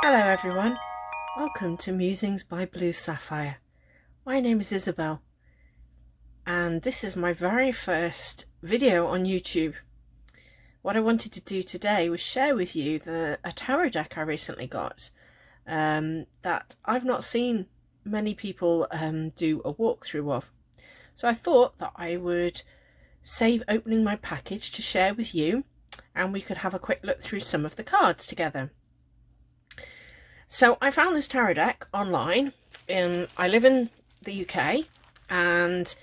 Hello everyone, welcome to Musings by Blue Sapphire. My name is Isabel and this is my very first video on YouTube. What I wanted to do today was share with you a tarot deck I recently got that I've not seen many people do a walkthrough of. So I thought that I would save opening my package to share with you and we could have a quick look through some of the cards together. So I found this tarot deck online. I live in the UK and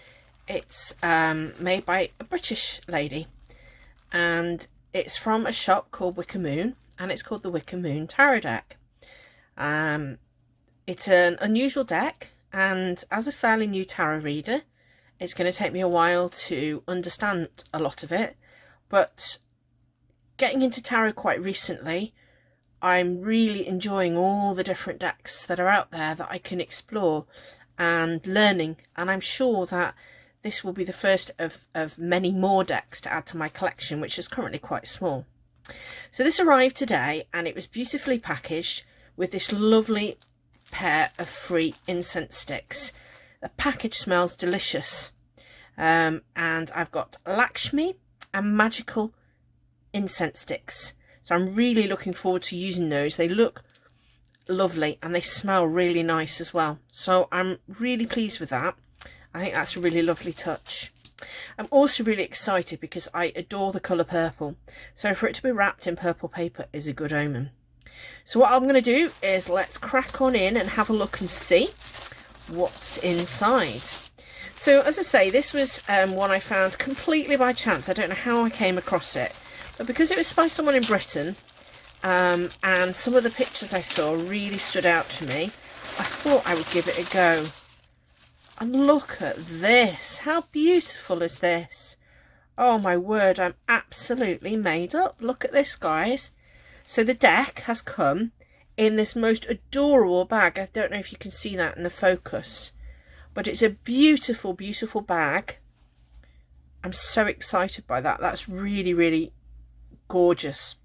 it's made by a British lady and it's from a shop called Wicca Moon and it's called the Wicca Moon Tarot Deck. It's an unusual deck, and as a fairly new tarot reader it's going to take me a while to understand a lot of it, but getting into tarot quite recently I'm really enjoying all the different decks that are out there that I can explore and learning, and I'm sure that this will be the first of many more decks to add to my collection, which is currently quite small. So this arrived today and it was beautifully packaged with this lovely pair of free incense sticks. The package smells delicious, and I've got Lakshmi and magical incense sticks. So I'm really looking forward to using those. They look lovely and they smell really nice as well. So I'm really pleased with that. I think that's a really lovely touch. I'm also really excited because I adore the colour purple. So for it to be wrapped in purple paper is a good omen. So what I'm going to do is let's crack on in and have a look and see what's inside. So as I say, this was one I found completely by chance. I don't know how I came across it. But because it was by someone in Britain, and some of the pictures I saw really stood out to me, I thought I would give it a go. And look at this. How beautiful is this? Oh my word, I'm absolutely made up. Look at this, guys. So the deck has come in this most adorable bag. I don't know if you can see that in the focus, but it's a beautiful, beautiful bag. I'm so excited by that. That's really, really gorgeous.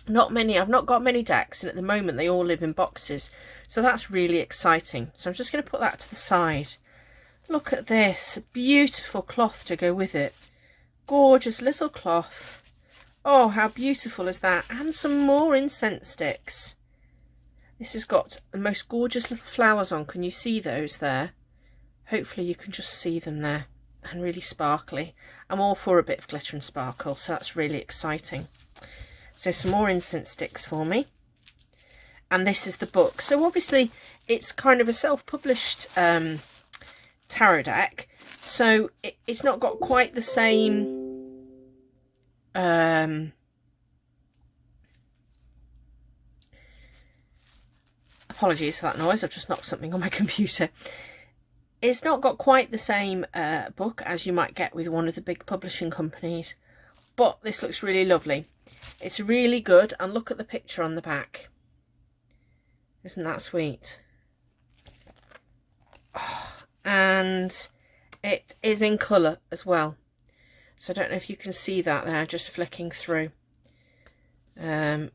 I've not got many decks, and at the moment they all live in boxes, so that's really exciting. So I'm just going to put that to the side. Look at this beautiful cloth to go with it. Gorgeous little cloth. Oh, how beautiful is that? And some more incense sticks. This has got the most gorgeous little flowers on. Can you see those there? Hopefully you can just see them there. And really sparkly. I'm all for a bit of glitter and sparkle, so that's really exciting. So some more incense sticks for me. And this is the book. So obviously it's kind of a self-published tarot deck, so it's not got quite the same apologies for that noise, I've just knocked something on my computer. It's not got quite the same book as you might get with one of the big publishing companies, but this looks really lovely. It's really good, and look at the picture on the back. Isn't that sweet? Oh, and it is in colour as well. So I don't know if you can see that there, just flicking through. Now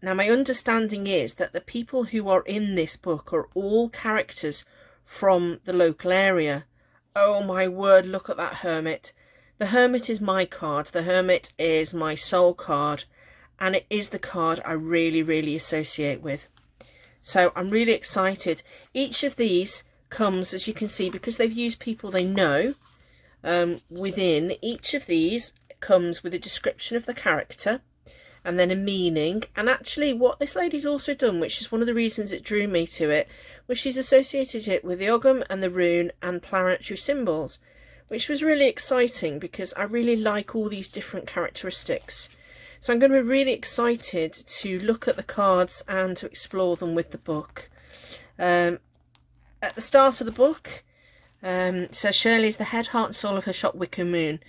my understanding is that the people who are in this book are all characters from the local area. Oh my word, look at that hermit. The hermit is my card. The hermit is my soul card, and it is the card I really, really associate with. So I'm really excited. Each of these comes, as you can see, because they've used people they know within. Each of these comes with a description of the character and then a meaning. And actually what this lady's also done, which is one of the reasons it drew me to it, was she's associated it with the Ogham and the rune and planetary symbols, which was really exciting because I really like all these different characteristics. So I'm going to be really excited to look at the cards and to explore them with the book. At the start of the book, it says Shirley is the head, heart and soul of her shop Wicca Moon,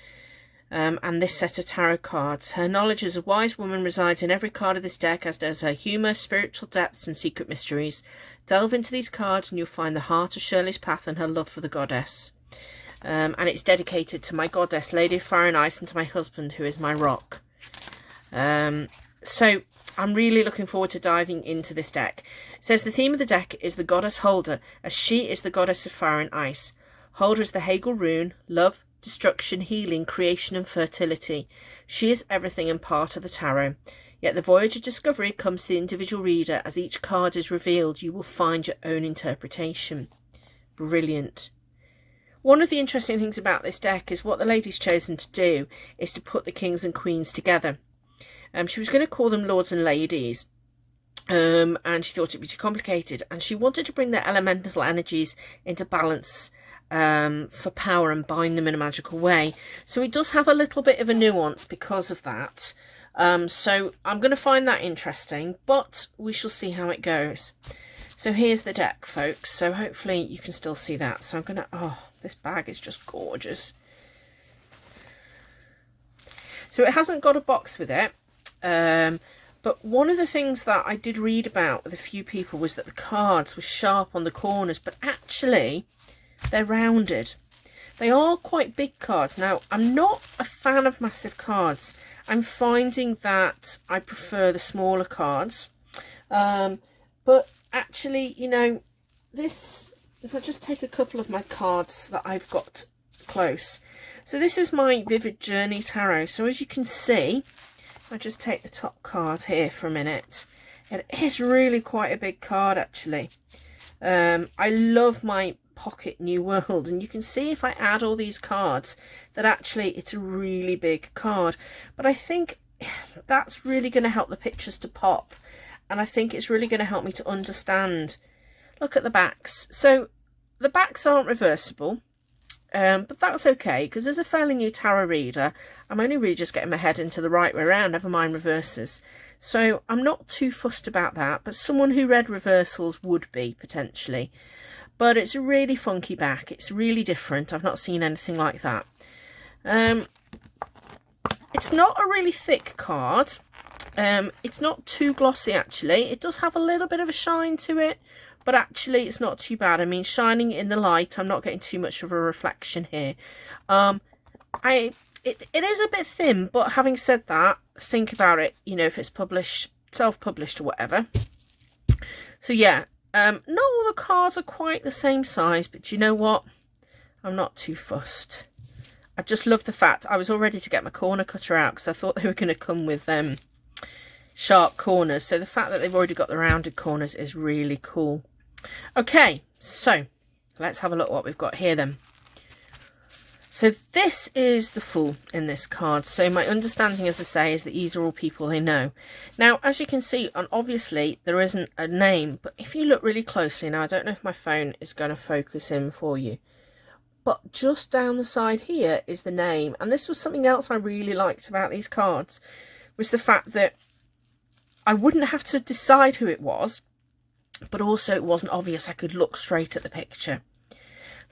and this set of tarot cards. Her knowledge as a wise woman resides in every card of this deck, as does her humour, spiritual depths and secret mysteries. Delve into these cards and you'll find the heart of Shirley's path and her love for the goddess. And it's dedicated to my goddess, Lady of Fire and Ice, and to my husband, who is my rock. So I'm really looking forward to diving into this deck. It says the theme of the deck is the goddess Holder, as she is the goddess of fire and ice. Holder is the Hegel rune, love, destruction, healing, creation and fertility. She is everything and part of the tarot. Yet the voyage of discovery comes to the individual reader. As each card is revealed, you will find your own interpretation. Brilliant. One of the interesting things about this deck is what the lady's chosen to do is to put the kings and queens together. She was going to call them lords and ladies, and she thought it was too complicated, and she wanted to bring their elemental energies into balance for power and bind them in a magical way. So it does have a little bit of a nuance because of that. So I'm going to find that interesting, but we shall see how it goes. So here's the deck, folks. So hopefully you can still see that. So I'm going to, oh, this bag is just gorgeous. So it hasn't got a box with it. But one of the things that I did read about with a few people was that the cards were sharp on the corners, but actually they're rounded. They are quite big cards. Now, I'm not a fan of massive cards. I'm finding that I prefer the smaller cards. But actually, you know, this, if I just take a couple of my cards that I've got close. So this is my Vivid Journey Tarot. So as you can see, I just take the top card here for a minute. It is really quite a big card, actually. I love my pocket New World, and you can see if I add all these cards that actually it's a really big card. But I think that's really going to help the pictures to pop, and I think it's really going to help me to understand. Look at the backs. So the backs aren't reversible. But that's okay, because as a fairly new tarot reader, I'm only really just getting my head into the right way around, never mind reverses. So I'm not too fussed about that, but someone who read reversals would be, potentially. But it's a really funky back. It's really different. I've not seen anything like that. It's not a really thick card. It's not too glossy, actually. It does have a little bit of a shine to it, but actually it's not too bad. I mean, shining in the light, I'm not getting too much of a reflection here. It is a bit thin, but having said that, think about it, you know, if it's published, self-published or whatever. So yeah, not all the cards are quite the same size, but you know what? I'm not too fussed. I just love the fact I was all ready to get my corner cutter out because I thought they were going to come with sharp corners. So the fact that they've already got the rounded corners is really cool. Okay, so let's have a look what we've got here then. So this is the Fool in this card. So my understanding, as I say, is that these are all people they know. Now, as you can see, and obviously there isn't a name, but if you look really closely, now I don't know if my phone is going to focus in for you, but just down the side here is the name. And this was something else I really liked about these cards, was the fact that I wouldn't have to decide who it was, but also it wasn't obvious. I could look straight at the picture.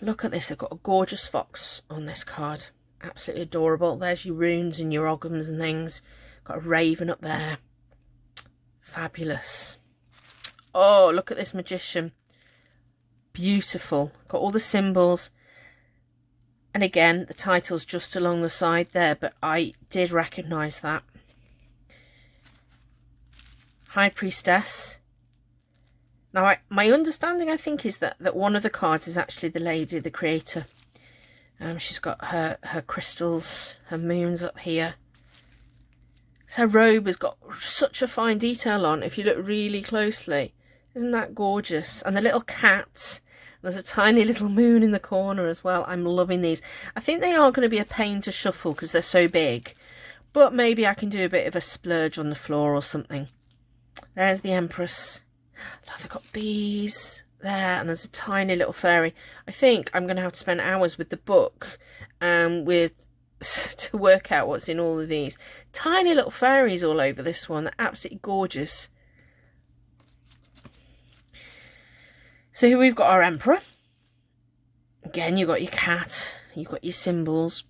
Look at this. I've got a gorgeous fox on this card. Absolutely adorable. There's your runes and your oghams and things. Got a raven up there. Fabulous. Oh, look at this magician. Beautiful. Got all the symbols. And again, the title's just along the side there, but I did recognise that. High Priestess. Now, my understanding, I think, is that one of the cards is actually the lady, the creator. She's got her crystals, her moons up here. Her robe has got such a fine detail on, if you look really closely. Isn't that gorgeous? And the little cat. There's a tiny little moon in the corner as well. I'm loving these. I think they are going to be a pain to shuffle because they're so big. But maybe I can do a bit of a splurge on the floor or something. There's the Empress. Look, they've got bees there, and there's a tiny little fairy. I think I'm going to have to spend hours with the book to work out what's in all of these. Tiny little fairies all over this one. They're absolutely gorgeous. So here we've got our Emperor. Again, you've got your cat. You've got your symbols.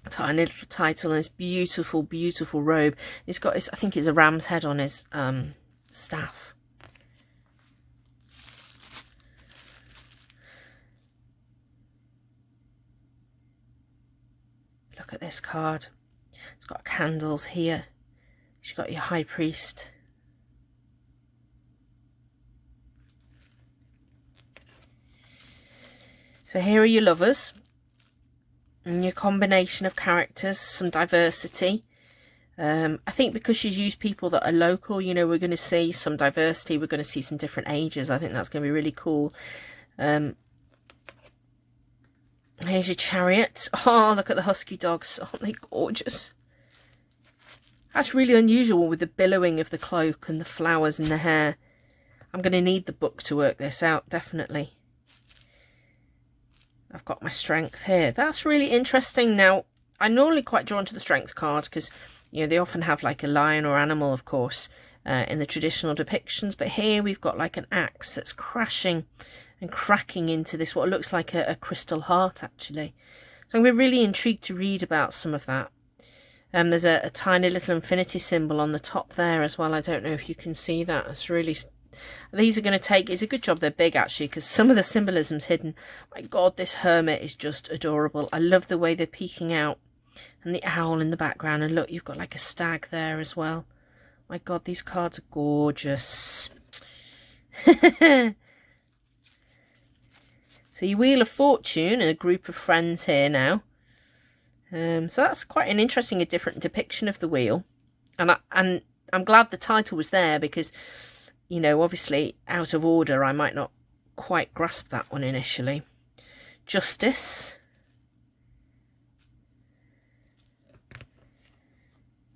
Tiny little title and this beautiful, beautiful robe. He's got his, I think it's a ram's head on his staff. Look at this card. It's got candles here. You've got your High Priest. So here are your lovers. And your combination of characters, some diversity. I think because she's used people that are local, you know, we're going to see some diversity. We're going to see some different ages. I think that's going to be really cool. Here's your Chariot. Oh, look at the husky dogs. Aren't they gorgeous? That's really unusual with the billowing of the cloak and the flowers in the hair. I'm going to need the book to work this out, definitely. I've got my Strength here. That's really interesting. Now, I'm normally quite drawn to the Strength cards because, you know, they often have like a lion or animal, of course, in the traditional depictions. But here we've got like an axe that's crashing and cracking into this, what looks like a crystal heart, actually. So I'm going to be really intrigued to read about some of that. There's a tiny little infinity symbol on the top there as well. I don't know if you can see that. It's really... These are going to take... It's a good job they're big, actually, because some of the symbolism's hidden. My God, this hermit is just adorable. I love the way they're peeking out. And the owl in the background. And look, you've got like a stag there as well. My God, these cards are gorgeous. So your Wheel of Fortune and a group of friends here now. So that's quite an interesting, a different depiction of the wheel. And I'm glad the title was there because, you know, obviously out of order, I might not quite grasp that one initially. Justice.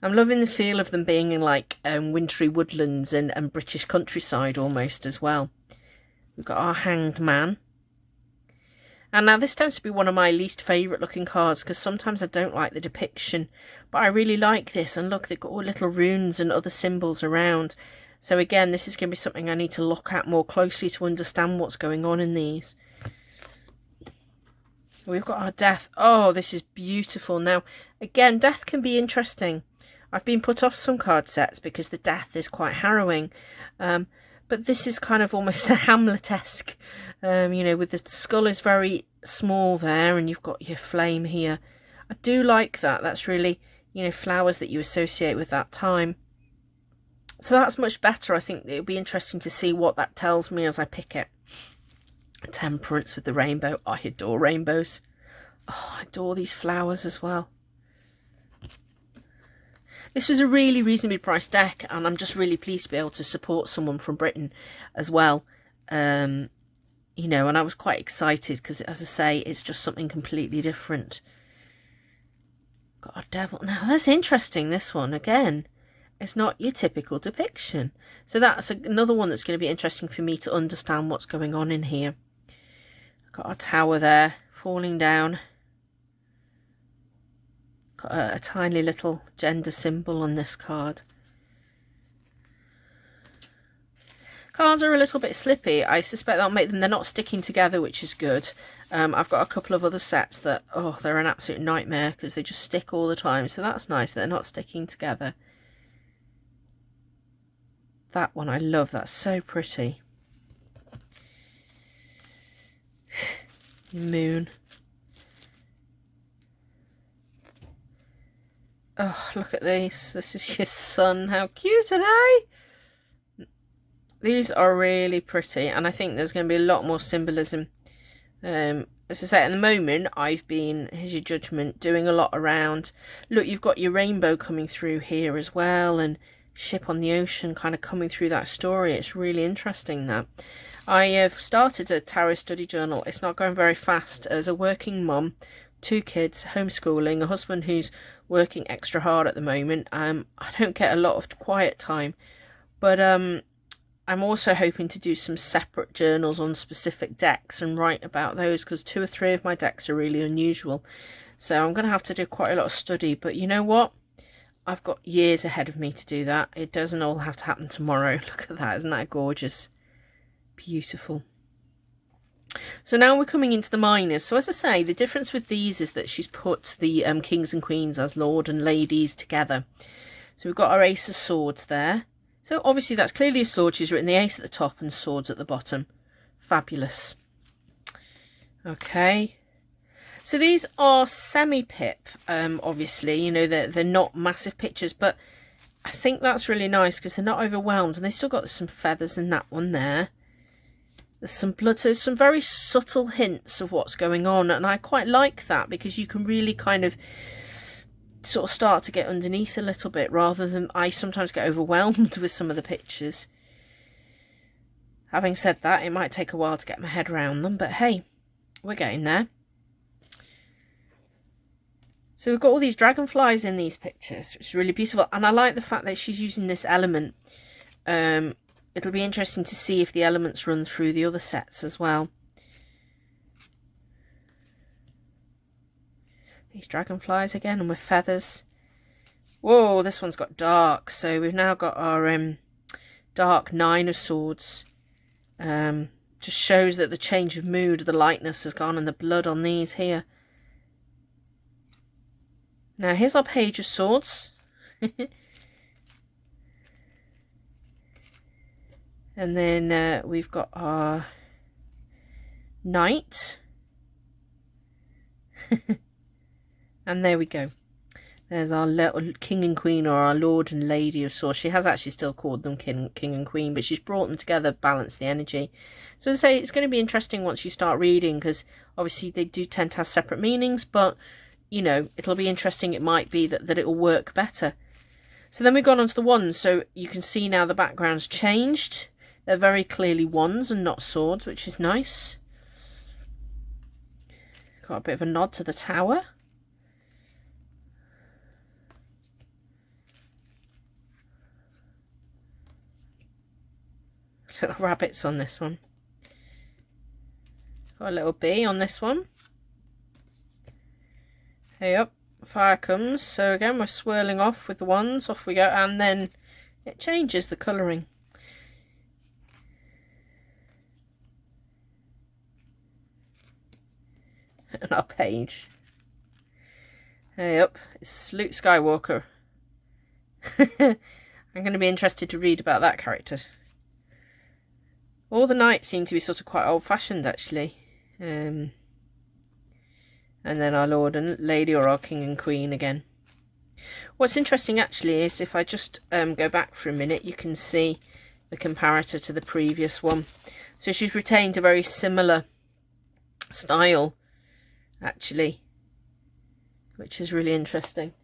I'm loving the feel of them being in like wintry woodlands and British countryside almost as well. We've got our Hanged Man. And now this tends to be one of my least favourite looking cards because sometimes I don't like the depiction. But I really like this. And look, they've got all little runes and other symbols around. So again, this is going to be something I need to look at more closely to understand what's going on in these. We've got our Death. Oh, this is beautiful. Now, again, Death can be interesting. I've been put off some card sets because the Death is quite harrowing. But this is kind of almost a Hamlet-esque, you know, with the skull is very small there and you've got your flame here. I do like that. That's really, you know, flowers that you associate with that time. So that's much better. I think it'll be interesting to see what that tells me as I pick it. Temperance with the rainbow. I adore rainbows. Oh, I adore these flowers as well. This was a really reasonably priced deck, and I'm just really pleased to be able to support someone from Britain as well. You know, and I was quite excited because, as I say, it's just something completely different. Got a devil. Now, that's interesting, this one. Again, it's not your typical depiction. So that's another one that's going to be interesting for me to understand what's going on in here. Got our tower there, falling down. Got a tiny little gender symbol on this card. Cards are a little bit slippy. I suspect that'll make them, they're not sticking together, which is good. I've got a couple of other sets that, oh, they're an absolute nightmare because they just stick all the time. So that's nice, they're not sticking together. That one I love, that's so pretty. Moon. Oh, look at these. This is your sun. How cute are they? These are really pretty. And I think there's going to be a lot more symbolism. As I say, at the moment, I've been, here's your Judgment, doing a lot around. Look, you've got your rainbow coming through here as well. And ship on the ocean kind of coming through that story. It's really interesting, that. I have started a tarot study journal. It's not going very fast. As a working mum, 2 kids, homeschooling, a husband who's working extra hard at the moment. I don't get a lot of quiet time, but I'm also hoping to do some separate journals on specific decks and write about those because 2 or 3 of my decks are really unusual. So I'm going to have to do quite a lot of study, but you know what? I've got years ahead of me to do that. It doesn't all have to happen tomorrow. Look at that. Isn't that gorgeous? Beautiful. So now we're coming into the minors. So as I say, the difference with these is that she's put the kings and queens as lord and ladies together. So we've got our Ace of Swords there. So obviously that's clearly a sword. She's written the ace at the top and swords at the bottom. Fabulous. Okay. So these are semi-pip, obviously. You know, they're not massive pictures, but I think that's really nice because they're not overwhelmed, and they still got some feathers in that one there. There's some blood, so there's some very subtle hints of what's going on, and I quite like that because you can really kind of sort of start to get underneath a little bit, rather than I sometimes get overwhelmed with some of the pictures. Having said that, it might take a while to get my head around them, but hey, we're getting there. So we've got all these dragonflies in these pictures, which is really beautiful, and I like the fact that she's using this element. It'll be interesting to see if the elements run through the other sets as well. These dragonflies again, and with feathers. Whoa, this one's got dark. So we've now got our dark 9 of swords. Just shows that the change of mood, the lightness has gone, and the blood on these here. Now here's our page of swords. And then we've got our knight. And there we go. There's our little king and queen, or our lord and lady of swords. She has actually still called them king and queen, but she's brought them together, balanced the energy. So as I say, it's going to be interesting once you start reading, because obviously they do tend to have separate meanings, but you know, it'll be interesting. It might be that it will work better. So then we've gone on to the wands. So you can see now the background's changed. They're very clearly wands and not swords, which is nice. Got a bit of a nod to the tower. Little rabbits on this one. Got a little bee on this one. Hey up, fire comes. So again, we're swirling off with the wands. Off we go, and then it changes the colouring. And our page. Hey up, it's Luke Skywalker. I'm going to be interested to read about that character. All the knights seem to be sort of quite old-fashioned, actually. And then our lord and lady, or our king and queen again. What's interesting, actually, is if I just go back for a minute, you can see the comparator to the previous one. So she's retained a very similar style, actually, which is really interesting.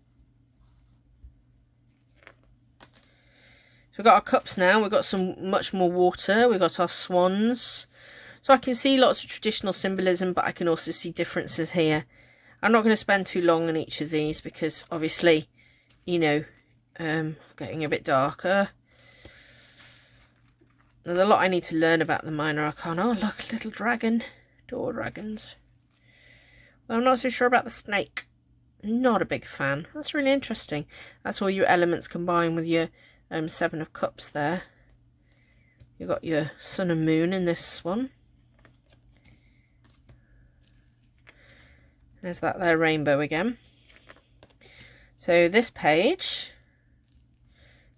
So we've got our cups now. We've got some much more water. We've got our swans. So I can see lots of traditional symbolism, but I can also see differences here. I'm not going to spend too long on each of these because obviously, you know, getting a bit darker. There's a lot I need to learn about the minor arcana. Oh, look, little dragon. Door dragons. Well, I'm not so sure about the snake. Not a big fan. That's really interesting. That's all your elements combined with your 7 of cups there. You've got your sun and moon in this one. There's that there rainbow again. So this page,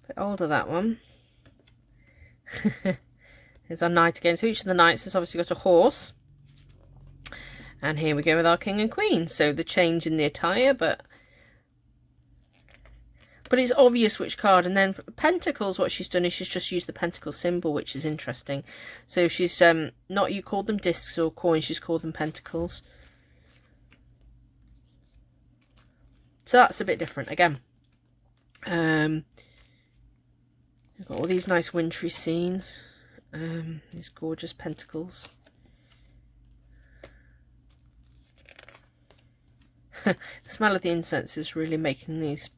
a bit older, that one. Here's our knight again. So each of the knights has obviously got a horse. And here we go with our king and queen. So the change in the attire, but it's obvious which card. And then for pentacles, what she's done is she's just used the pentacle symbol, which is interesting. So she's not, you called them discs or coins, she's called them pentacles. So that's a bit different again. We've got all these nice wintry scenes, these gorgeous pentacles. The smell of the incense is really making these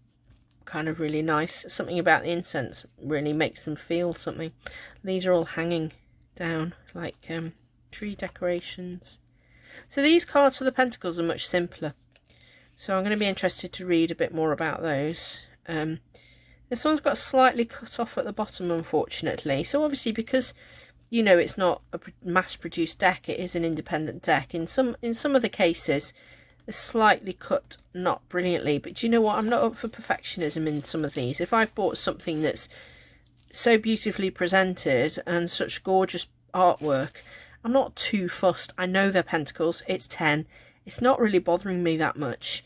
kind of really nice. Something about the incense really makes them feel something. These are all hanging down like tree decorations. So these cards for the pentacles are much simpler. So I'm going to be interested to read a bit more about those. This one's got slightly cut off at the bottom, unfortunately. So obviously, because you know it's not a mass-produced deck, it is an independent deck. In some of the cases, it's slightly cut, not brilliantly. But do you know what? I'm not up for perfectionism in some of these. If I've bought something that's so beautifully presented and such gorgeous artwork, I'm not too fussed. I know they're pentacles. It's 10. It's not really bothering me that much.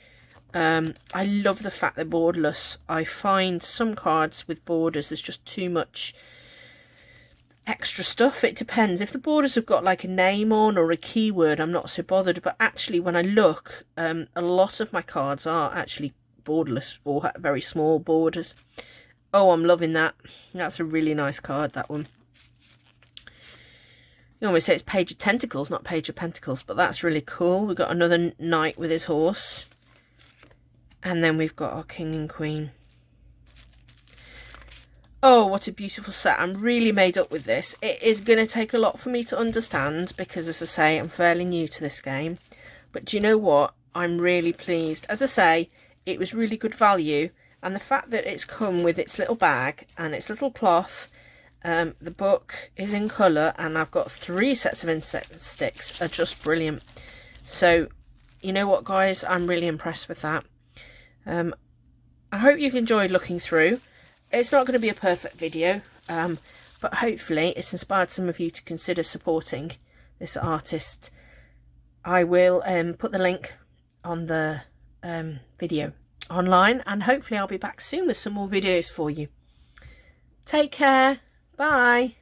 I love the fact they're borderless. I find some cards with borders, there's just too much extra stuff. It depends. If the borders have got like a name on or a keyword, I'm not so bothered. But actually, when I look, a lot of my cards are actually borderless or have very small borders. Oh, I'm loving that. That's a really nice card, that one. You always say it's Page of Tentacles, not Page of Pentacles, but that's really cool. We've got another knight with his horse. And then we've got our king and queen. Oh, what a beautiful set. I'm really made up with this. It is going to take a lot for me to understand because, as I say, I'm fairly new to this game. But do you know what? I'm really pleased. As I say, it was really good value. And the fact that it's come with its little bag and its little cloth, the book is in colour, and I've got 3 sets of insect sticks, are just brilliant. So, you know what, guys? I'm really impressed with that. I hope you've enjoyed looking through. It's not going to be a perfect video, but hopefully it's inspired some of you to consider supporting this artist. I will put the link on the video online, and hopefully I'll be back soon with some more videos for you. Take care. Bye.